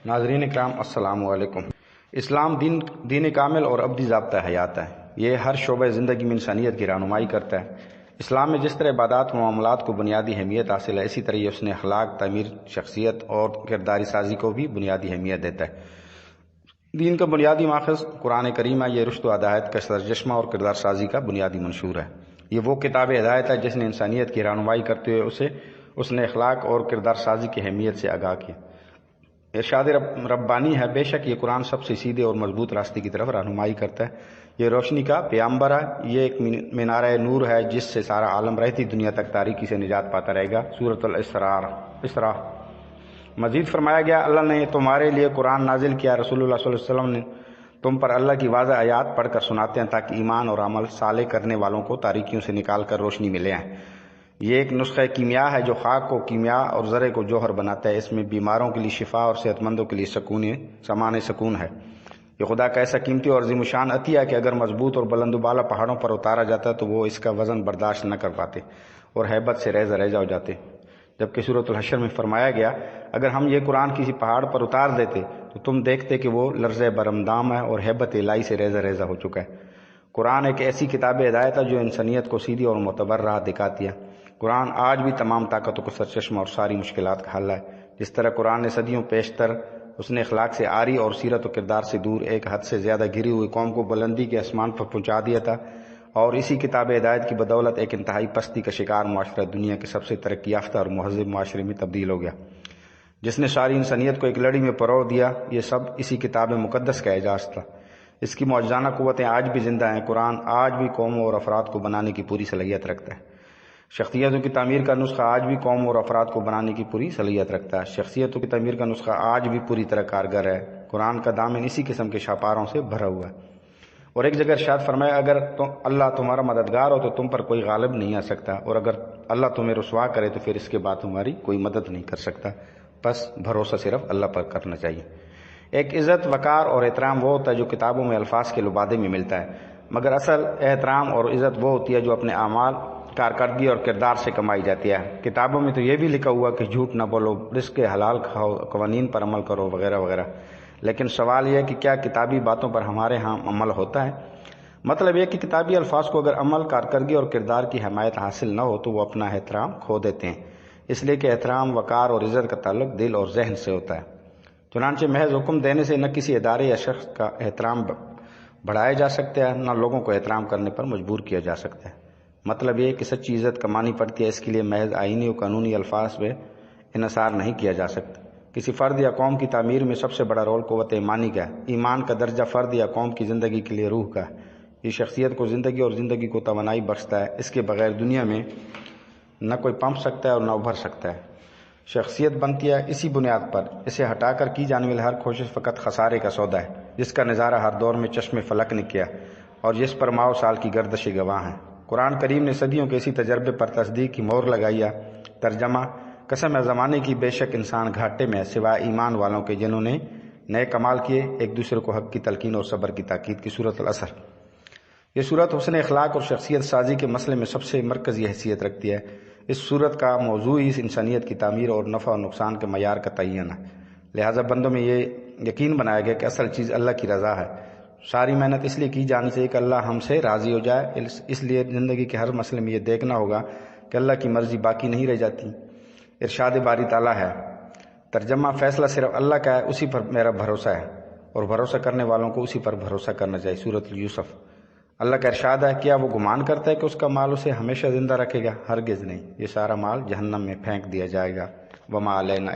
ناظرین اکرام السلام علیکم۔ اسلام دین کامل اور ابدی ضابطہ حیات ہے۔ یہ ہر شعبہ زندگی میں انسانیت کی رہنمائی کرتا ہے۔ اسلام میں جس طرح عبادات و معاملات کو بنیادی اہمیت حاصل ہے، اسی طرح اس نے اخلاق، تعمیر شخصیت اور کرداری سازی کو بھی بنیادی اہمیت دیتا ہے۔ دین کا بنیادی ماخذ قرآن کریم ہے۔ یہ رشد و ہدایت کا سرچشمہ اور کردار سازی کا بنیادی منشور ہے۔ یہ وہ کتاب ہدایت ہے جس نے انسانیت کی رہنمائی کرتے ہوئے اس نے اخلاق اور کردار سازی کی اہمیت سے آگاہ کیا۔ ارشاد ربانی ہے، بے شک یہ قرآن سب سے سیدھے اور مضبوط راستے کی طرف رہنمائی کرتا ہے۔ یہ روشنی کا پیغمبر ہے۔ یہ ایک مینارہ نور ہے جس سے سارا عالم رہتی دنیا تک تاریکی سے نجات پاتا رہے گا۔ سورۃ الاسراء۔ مزید فرمایا گیا، اللہ نے تمہارے لیے قرآن نازل کیا، رسول اللہ صلی اللہ علیہ وسلم نے تم پر اللہ کی واضح آیات پڑھ کر سناتے ہیں تاکہ ایمان اور عمل صالح کرنے والوں کو تاریکیوں سے نکال کر روشنی میں لے آئیں۔ یہ ایک نسخہ کیمیا ہے جو خاک کو کیمیا اور ذرے کو جوہر بناتا ہے۔ اس میں بیماروں کے لیے شفا اور صحت مندوں کے لیے سامان سکون ہے۔ یہ خدا کا ایسا قیمتی اور عظیم الشان عطیہ ہے کہ اگر مضبوط اور بلند و بالا پہاڑوں پر اتارا جاتا تو وہ اس کا وزن برداشت نہ کر پاتے اور ہیبت سے ریزہ ریزہ ہو جاتے، جبکہ سورۃ الحشر میں فرمایا گیا، اگر ہم یہ قرآن کسی پہاڑ پر اتار دیتے تو تم دیکھتے کہ وہ لرزِ برمدام ہے اور ہیبت الہی سے ریزہ ریزہ ہو چکا ہے۔ قرآن ایک ایسی کتاب ہدایت ہے جو انسانیت کو سیدھی اور معتبر راہ دکھاتی ہے۔ قرآن آج بھی تمام طاقتوں کو سرچشمہ اور ساری مشکلات کا حل ہے۔ جس طرح قرآن نے صدیوں پیشتر اس نے اخلاق سے عاری اور سیرت و کردار سے دور ایک حد سے زیادہ گری ہوئی قوم کو بلندی کے آسمان پر پہنچا دیا تھا، اور اسی کتاب ہدایت کی بدولت ایک انتہائی پستی کا شکار معاشرہ دنیا کے سب سے ترقی یافتہ اور مہذب معاشرے میں تبدیل ہو گیا، جس نے ساری انسانیت کو ایک لڑی میں پرو دیا۔ یہ سب اسی کتاب مقدس کا اعجاز تھا۔ اس کی معجزانہ قوتیں آج بھی زندہ ہیں۔ قرآن آج بھی قوموں اور افراد کو بنانے کی پوری صلاحیت رکھتا ہے۔ شخصیتوں کی تعمیر کا نسخہ آج بھی قوم اور افراد کو بنانے کی پوری صلاحیت رکھتا ہے۔ شخصیتوں کی تعمیر کا نسخہ آج بھی پوری طرح کارگر ہے۔ قرآن کا دامن اسی قسم کے شاپاروں سے بھرا ہوا ہے۔ اور ایک جگہ ارشاد فرمایا، اگر اللہ تمہارا مددگار ہو تو تم پر کوئی غالب نہیں آ سکتا، اور اگر اللہ تمہیں رسوا کرے تو پھر اس کے بعد تمہاری کوئی مدد نہیں کر سکتا۔ بس بھروسہ صرف اللہ پر کرنا چاہیے۔ ایک عزت، وقار اور احترام وہ ہوتا ہے جو کتابوں میں الفاظ کے لبادے میں ملتا ہے، مگر اصل احترام اور عزت وہ ہوتی ہے جو اپنے اعمال، کارکردگی اور کردار سے کمائی جاتی ہے۔ کتابوں میں تو یہ بھی لکھا ہوا کہ جھوٹ نہ بولو، رزق حلال کھاؤ، قوانین پر عمل کرو، وغیرہ وغیرہ، لیکن سوال یہ ہے کہ کیا کتابی باتوں پر ہمارے ہاں عمل ہوتا ہے؟ مطلب یہ کہ کتابی الفاظ کو اگر عمل، کارکردگی اور کردار کی حمایت حاصل نہ ہو تو وہ اپنا احترام کھو دیتے ہیں، اس لیے کہ احترام، وقار اور عزت کا تعلق دل اور ذہن سے ہوتا ہے۔ چنانچہ محض حکم دینے سے نہ کسی ادارے یا شخص کا احترام بڑھایا جا سکتا ہے، نہ لوگوں کو احترام کرنے پر مجبور کیا جا سکتا ہے۔ مطلب یہ کہ سچی عزت کمانی پڑتی ہے، اس کے لیے محض آئینی و قانونی الفاظ میں انحصار نہیں کیا جا سکتا۔ کسی فرد یا قوم کی تعمیر میں سب سے بڑا رول قوت ایمانی کا ہے۔ ایمان کا درجہ فرد یا قوم کی زندگی کے لیے روح کا ہے۔ یہ شخصیت کو زندگی اور زندگی کو توانائی بخشتا ہے۔ اس کے بغیر دنیا میں نہ کوئی پنپ سکتا ہے اور نہ ابھر سکتا ہے۔ شخصیت بنتی ہے اسی بنیاد پر۔ اسے ہٹا کر کی جانے والی ہر کوشش فقط خسارے کا سودا ہے، جس کا نظارہ ہر دور میں چشم فلک نے کیا اور جس پر ماہ و سال کی گردش گواہ ہیں۔ قرآن کریم نے صدیوں کے اسی تجربے پر تصدیق کی مہر لگائی ہے۔ ترجمہ، قسم ہے زمانے کی، بے شک انسان گھاٹے میں ہے سوائے ایمان والوں کے جنہوں نے نئے کمال کیے، ایک دوسرے کو حق کی تلقین اور صبر کی تاکید کی۔ سورۃ العصر۔ یہ سورت حسن اخلاق اور شخصیت سازی کے مسئلے میں سب سے مرکزی حیثیت رکھتی ہے۔ اس سورت کا موضوع ہی انسانیت کی تعمیر اور نفع و نقصان کے معیار کا تعین ہے، لہٰذا بندوں میں یہ یقین بنایا گیا کہ اصل چیز اللہ کی رضا ہے۔ ساری محنت اس لیے کی جانی چاہیے کہ اللہ ہم سے راضی ہو جائے۔ اس لیے زندگی کے ہر مسئلے میں یہ دیکھنا ہوگا کہ اللہ کی مرضی باقی نہیں رہ جاتی۔ ارشاد باری تعالیٰ ہے، ترجمہ، فیصلہ صرف اللہ کا ہے، اسی پر میرا بھروسہ ہے اور بھروسہ کرنے والوں کو اسی پر بھروسہ کرنا چاہیے۔ سورۃ یوسف۔ اللہ کا ارشاد ہے، کیا وہ گمان کرتا ہے کہ اس کا مال اسے ہمیشہ زندہ رکھے گا؟ ہرگز نہیں، یہ سارا مال جہنم میں پھینک دیا جائے گا۔ وما علینا